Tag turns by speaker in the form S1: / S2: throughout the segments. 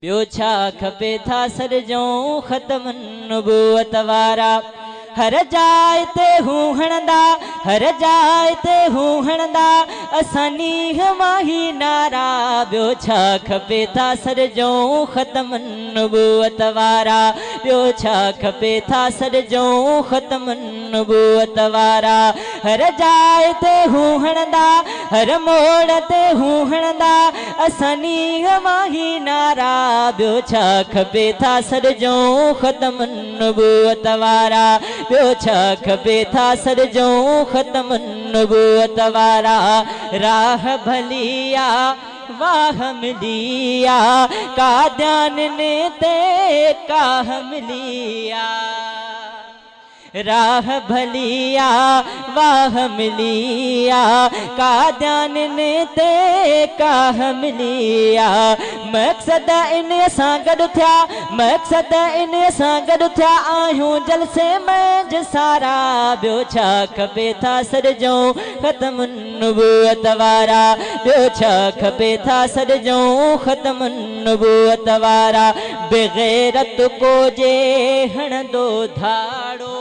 S1: ॿियो छा खपे था सरजऊं ख़त्म नबूवत वारा। हर जाइ ते हूं हणंदा, हर जाइ ते हूं हणंदा, असां नीह माही नारा। ॿियो छा खपे था सरजऊं ख़त्म नबूवत वारा। ॿियो छा खपे था सरजऊं ख़त्म नबूवत वारा। हर जाइ ते हूं हणंदा, हर मोड़ ते हूं हणंदा, असां नीह माही नारा। ॿियो छा खपे था सरजऊं ख़त्म नबूवत वारा। ॿियो छा खपे था सरजऊं ख़त्म नबूवत वारा। राह भलिया वाह मिलिया, काद्यान ते काह मिलिया। राह भलिया वाह मिलिया, काद्यान ते काह मिलिया। मक़सद इन सां गॾु थिया, मक़सद इन सां गॾु थिया आहियूं जलसे मंझ सारा। ॿियो छा खपे था सरजऊं ख़त्म नबूवत वारा। ॿियो छा खपे था सरजऊं ख़त्म नबूवत वारा। बेग़ैरत को जे हणंदो धाड़ो,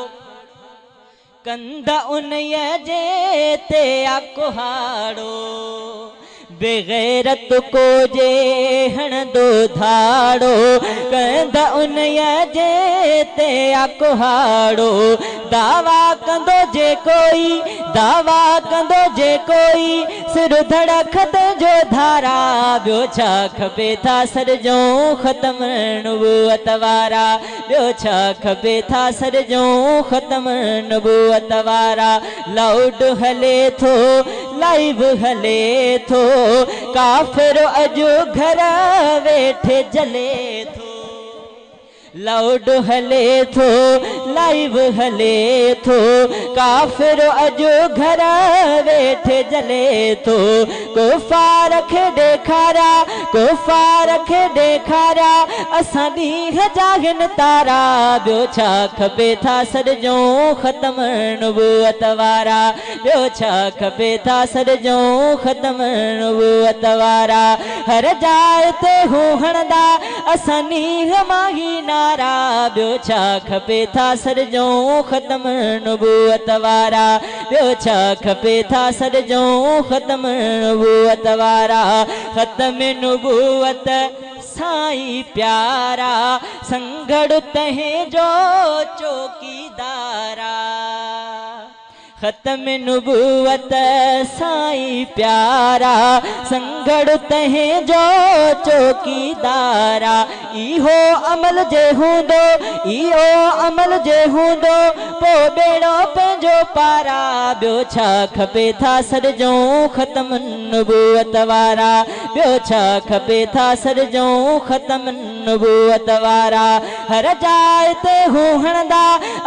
S1: कंद उन्हीअ जे ते आ कुहाड़ो। बेग़ैरत को जे हणंदो धाड़ो, कंद उन्हीअ जे ते आ कुहाड़ो। दावा कंदो जे कोई, दावा कंदो जे कोई, सिर धड़कत जो धारा। ॿियो छा खपे था सरजऊं ख़त्म नबूवत वारा। ॿियो छा खपे था सरजऊं ख़त्म नबूवत वारा। लाउड हले थो, लाइव हले थो, काफ़िर अॼु घर वेठे जले थो। लाउड हले थो, लाइव हले थो, काफ़िर अॼु घर वेठे जले थो। कुफार खे ॾेखारिया, कुफार खे ॾेखारिया, असां ॾींहं जागिन तारा। ॿियो छा खपे था सरजऊं ख़त्म नबूवत वारा। ॿियो छा खपे था सरजऊं ख़त्म नबूवत वारा। हर जाइ ते हूं हणंदा, असां नीह माही नारा। ॿियो छा खपे था सरजऊं ख़त्म नबूवत वारा। ॿियो छा खपे था सरजऊं ख़त्म नबूवत वारा। ख़त्म नबूवत साईं प्यारा, संगड़ तंहिं जो चौकीदारा। ख़त्म नबूवत साईं प्यारा, संगड़ तंहिं जो चौकीदारा। इहो अमल जे हूंदो, इहो अमल जे हूंदो, पोइ बेड़ो पंहिंजो पारा। ॿियो छा खपे था सरजऊं ख़त्म नबूवत वारा। ॿियो छा खपे था सरजऊं ख़त्म नबूवत वारा। हर जाइ ते हूं हणंदा,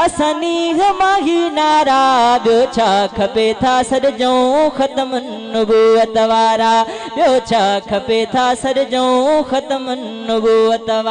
S1: असां नीह माही नारा। ॿियो छा खपे था सरजऊं ख़त्म नबूवत वारा। ॿियो छा खपे था सरजऊं ख़त्म नबूवत वारा।